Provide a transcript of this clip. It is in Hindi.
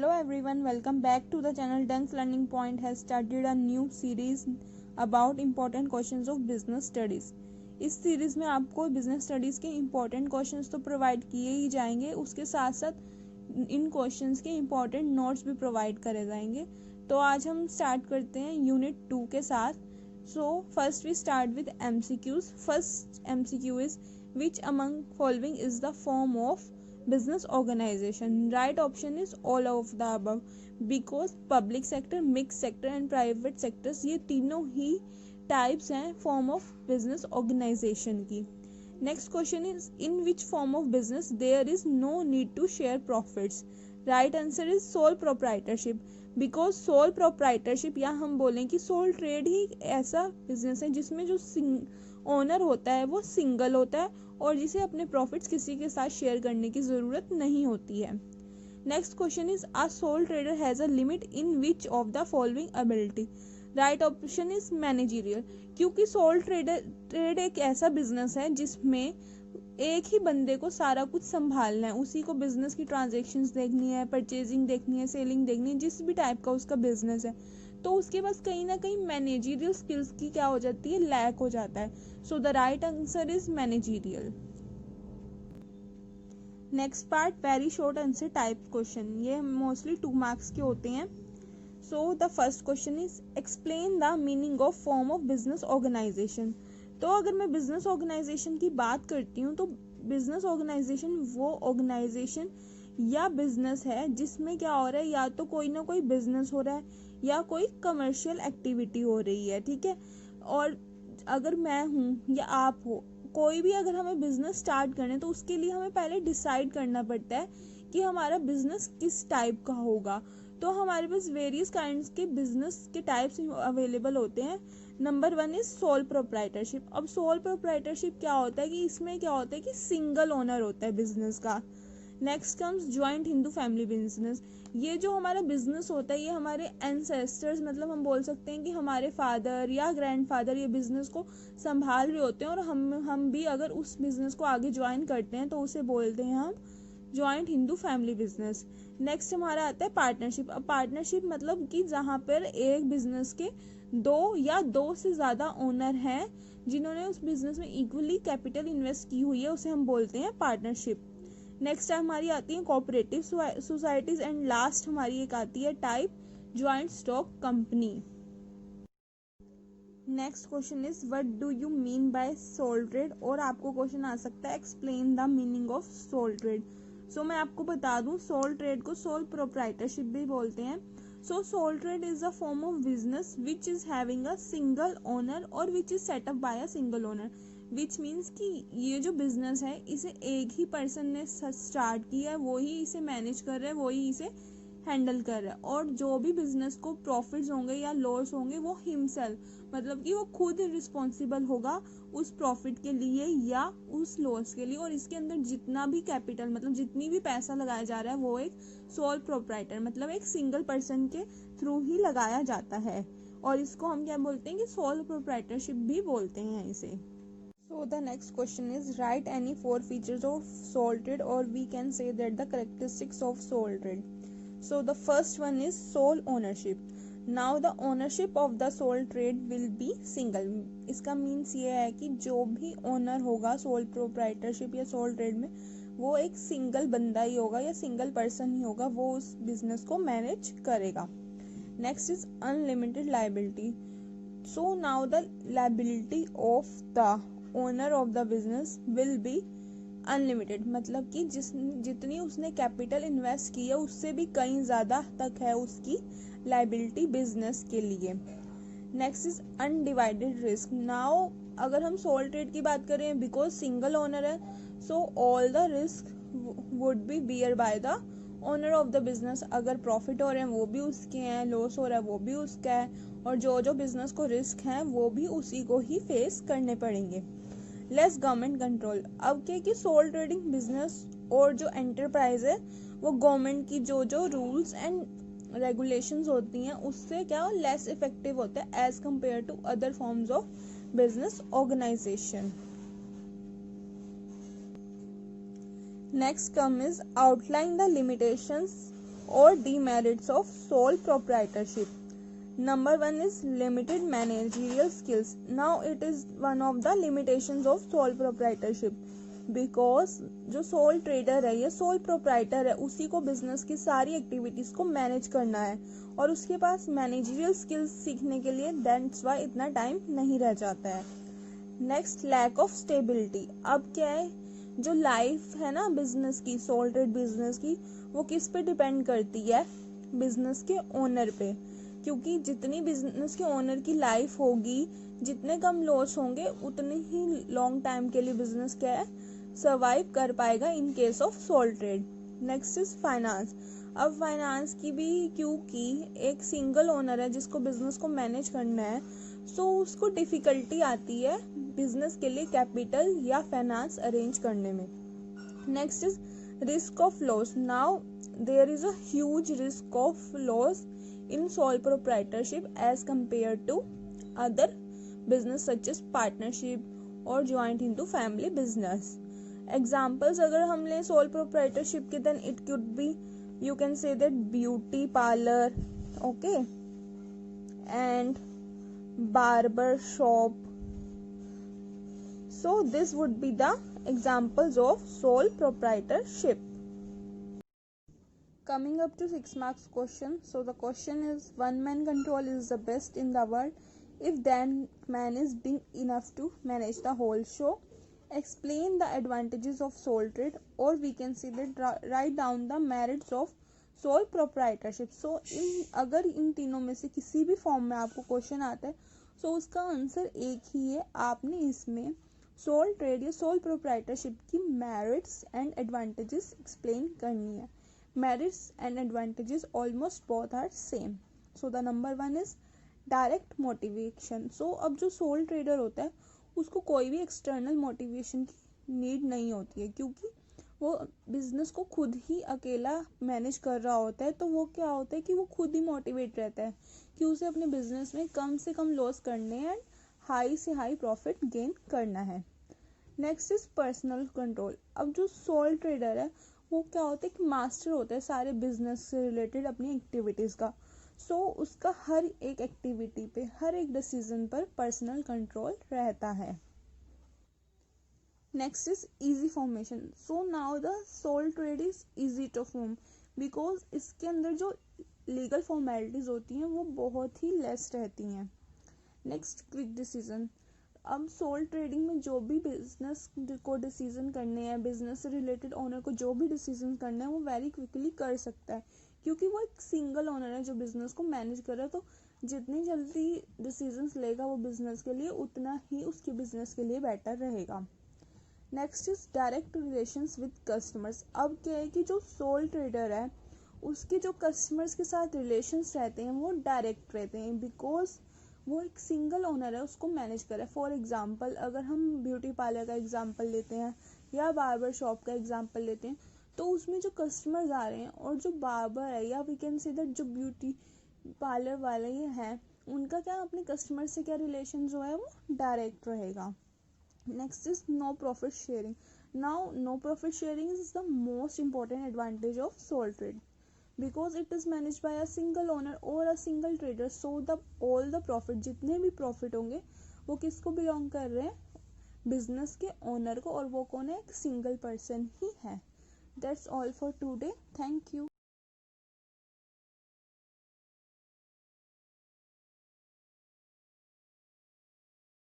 Hello everyone, welcome back to the channel. Dunk's Learning Point has started a new series about important questions of business studies. इस सीरीज में आपको बिजनेस स्टडीज के इम्पोर्टेंट क्वेश्चंस तो प्रोवाइड किए ही जाएंगे, उसके साथ साथ इन क्वेश्चंस के इम्पोर्टेंट नोट्स भी प्रोवाइड करे जाएंगे। तो आज हम स्टार्ट करते हैं यूनिट 2 के साथ। So first we start with MCQs. First MCQ is which among following is the form of business organization? Right option is all of the above, because public sector, mixed sector and private sectors ये तीनों ही टाइप्स हैं फॉर्म ऑफ बिजनेस ऑर्गेनाइजेशन की। Next question is in which form of business there is no need to share profits? Right answer is sole proprietorship, because sole proprietorship या हम बोलें कि सोल ट्रेड ही ऐसा बिजनेस है जिसमें जो ओनर होता है वो सिंगल होता है और जिसे अपने प्रॉफिट्स किसी के साथ शेयर करने की ज़रूरत नहीं होती है। Next question is a soul trader has a limit in which of the following ability? Right option is managerial, क्योंकि सोल ट्रेड एक ऐसा बिजनेस है जिसमें एक ही बंदे को सारा कुछ संभालना है, उसी को बिजनेस की ट्रांजेक्शन्स देखनी है, परचेजिंग देखनी है, सेलिंग देखनी है, जिस भी टाइप का उसका बिजनेस है, तो उसके पास कहीं ना कहीं मैनेजरियल स्किल्स की क्या हो जाती है, लैक हो जाता है। So the right answer is managerial. Next part very short answer type question, ये मोस्टली 2 मार्क्स के होते हैं। So the first question is explain the meaning of form of business organisation. तो अगर मैं बिजनेस ऑर्गेनाइजेशन की बात करती हूँ तो बिजनेस ऑर्गेनाइजेशन वो ऑर्गेनाइजेशन या बिजनेस है जिसमें क्या हो रहा है, या तो कोई ना कोई बिजनेस हो रहा है या कोई कमर्शियल एक्टिविटी हो रही है, ठीक है। और अगर मैं हूँ या आप हो, कोई भी अगर हमें बिजनेस स्टार्ट करना है तो उसके लिए हमें पहले डिसाइड करना पड़ता है कि हमारा बिजनेस किस टाइप का होगा। तो हमारे पास वेरियस काइंड्स के बिजनेस के टाइप्स अवेलेबल होते हैं। Number 1 is sole proprietorship. अब सोल प्रोप्राइटरशिप क्या होता है कि इसमें क्या होता है कि सिंगल ओनर होता है बिजनेस का। Next comes joint Hindu family business. ये जो हमारा बिजनेस होता है ये हमारे एंसेस्टर्स, मतलब हम बोल सकते हैं कि हमारे फादर या ग्रैंडफादर ये बिजनेस को संभाल रहे होते हैं और हम भी अगर उस बिजनेस को आगे ज्वाइन करते हैं तो उसे बोलते हैं हम joint Hindu family business. Next हमारा आता है पार्टनरशिप। अब पार्टनरशिप मतलब कि जहाँ पर एक बिजनेस के 2 या 2 से ज़्यादा ओनर हैं जिन्होंने उस बिजनेस में इक्वली कैपिटल इन्वेस्ट की हुई है, उसे हम बोलते हैं पार्टनरशिप। नेक्स्ट हमारी आती है कोऑपरेटिव सोसाइटीज एंड लास्ट हमारी एक आती है type joint stock company. Next question is what do you mean by sole trade? और आपको क्वेश्चन आ सकता है explain the meaning of sole trade. So मैं आपको बता दूं सोल ट्रेड को सोल प्रोप्राइटरशिप भी बोलते हैं। So sole trade is a form of business which is having a single owner और which is set up by a single owner, which means कि ये जो बिजनेस है इसे एक ही पर्सन ने स्टार्ट किया है, वो ही इसे मैनेज कर रहा है, वो ही इसे हैंडल कर रहा है, और जो भी बिजनेस को प्रॉफिट्स होंगे या लॉस होंगे वो हिमसेल्फ, मतलब कि वो खुद रिस्पॉन्सिबल होगा उस प्रॉफिट के लिए या उस लॉस के लिए, और इसके अंदर जितना भी कैपिटल मतलब जितनी भी पैसा लगाया जा रहा है वो एक सोल प्रोप्राइटर मतलब एक सिंगल पर्सन के थ्रू ही लगाया जाता है, और इसको हम क्या बोलते हैं कि सोल प्रोप्राइटरशिप भी बोलते हैं इसे। So the next question is write any 4 features of soul trade, or we can say that the characteristics of soul trade. So the first one is sole ownership. Now the ownership of the soul trade will be single. इसका मीन्स ये है कि जो भी ओनर होगा सोल प्रोप्राइटरशिप या सोल ट्रेड में वो एक सिंगल बंदा ही होगा या सिंगल पर्सन ही होगा, वो उस बिजनेस को मैनेज करेगा। Next is unlimited liability. So now the liability of the owner of the business will be unlimited, मतलब कि जितनी उसने कैपिटल इन्वेस्ट की है उससे भी कहीं ज़्यादा तक है उसकी लाइबिलिटी बिजनेस के लिए। Next is undivided risk. Now अगर हम सोल ट्रेड की बात करें बिकॉज सिंगल ओनर है, so all the risk would be bear by the owner of the business. अगर प्रॉफिट हो रहे हैं वो भी उसके हैं, लॉस हो रहा है वो भी उसका है, और जो जो बिजनेस को रिस्क हैं वो भी उसी को ही फेस करने पड़ेंगे। Less government control. अब क्या कि सोल ट्रेडिंग बिजनेस और जो एंटरप्राइज है वो गवर्नमेंट की जो जो रूल्स एंड रेगुलेशंस होती हैं उससे क्या लेस इफेक्टिव होता है as compare to other forms of business organisation. Next come is outline the limitations or demerits of sole proprietorship. Number one is limited managerial skills. Now it is one of the limitations of sole proprietorship, because जो सोल ट्रेडर है या सोल प्रोप्राइटर है उसी को बिजनेस की सारी एक्टिविटीज को मैनेज करना है और उसके पास मैनेजरियल स्किल्स सीखने के लिए दैट्स वाई इतना टाइम नहीं रह जाता है. Next, lack of stability. अब क्या है, जो लाइफ है ना बिजनेस की, सोल ट्रेड बिजनेस की, वो किस पे डिपेंड करती है? बिजनेस के ओनर पे. क्योंकि जितनी बिजनेस के ओनर की लाइफ होगी, जितने कम लॉस होंगे उतने ही लॉन्ग टाइम के लिए बिजनेस क्या है, सर्वाइव कर पाएगा in case of sole trade. Next is finance. अब फाइनेंस की भी, क्योंकि एक सिंगल ओनर है जिसको बिजनेस को मैनेज करना है, सो उसको डिफिकल्टी आती है बिजनेस के लिए कैपिटल या फाइनेंस अरेंज करने में. Next is risk of loss. Now there is a huge risk of loss in sole proprietorship as compared to other business such as partnership or joint into family business. Examples अगर हम लें sole proprietorship के, then it could be, you can say that beauty parlor, okay, and barber shop. So this would be the examples of sole proprietorship. Coming up to 6 marks question. So the question is, one man control is the best in the world if that man is big enough to manage the whole show. Explain the advantages of sole trade, or we can say that write down the merits of sole proprietorship. So अगर इन तीनों में से किसी भी फॉर्म में आपको क्वेश्चन आता है, so उसका आंसर एक ही है. आपने इसमें सोल ट्रेड या सोल प्रोप्राइटरशिप की मेरिट्स एंड एडवांटेजेस एक्सप्लेन करनी है. Merits and advantages almost both are same. So the number one is direct motivation. So अब जो सोल ट्रेडर होता है उसको कोई भी एक्सटर्नल मोटिवेशन की नीड नहीं होती है, क्योंकि वो बिजनेस को खुद ही अकेला मैनेज कर रहा होता है. तो वो क्या होता है कि वो खुद ही मोटिवेट रहता है कि उसे अपने बिजनेस में कम से कम लॉस करने एंड हाई से हाई प्रॉफिट गेन करना है. Next is personal control. अब जो सोल ट्रेडर है वो क्या होता है कि मास्टर होता है सारे बिजनेस से रिलेटेड अपनी एक्टिविटीज़ का. सो उसका हर एक एक्टिविटी पे, हर एक डिसीजन पर पर्सनल कंट्रोल रहता है. Next is easy formation. So now the sole trade is easy to form because इसके अंदर जो लीगल फॉर्मेलिटीज होती हैं वो बहुत ही लेस रहती हैं. Next, quick decision. अब सोल ट्रेडिंग में जो भी बिजनेस को डिसीजन करने हैं, बिजनेस से रिलेटेड ओनर को जो भी डिसीजन करने हैं, वो वेरी क्विकली कर सकता है, क्योंकि वो एक सिंगल ओनर है जो बिजनेस को मैनेज कर रहा है. तो जितनी जल्दी डिसीजंस लेगा वो बिजनेस के लिए, उतना ही उसके बिजनेस के लिए बेटर रहेगा. Next is direct relations with customers. अब क्या है कि जो सोल ट्रेडर है उसके जो कस्टमर्स के साथ रिलेशंस रहते हैं वो डायरेक्ट रहते हैं, बिकॉज वो एक सिंगल ओनर है, उसको मैनेज करे. फॉर एग्जांपल अगर हम ब्यूटी पार्लर का एग्जांपल लेते हैं या बार्बर शॉप का एग्जांपल लेते हैं, तो उसमें जो कस्टमर्स आ रहे हैं और जो बार्बर है या वी कैन से दैट जो ब्यूटी पार्लर वाले हैं, उनका क्या अपने कस्टमर से क्या रिलेशन जो है वो डायरेक्ट रहेगा. Next is no profit sharing. Now no profit sharing is the most important advantage of sole trade because it is managed by a single owner or a single trader. So the all the profit, जितने भी प्रॉफिट होंगे वो किसको बिलोंग कर रहे हैं? बिजनेस के ओनर को, और वो कौन है? एक सिंगल पर्सन ही है. That's all for today. Thank you.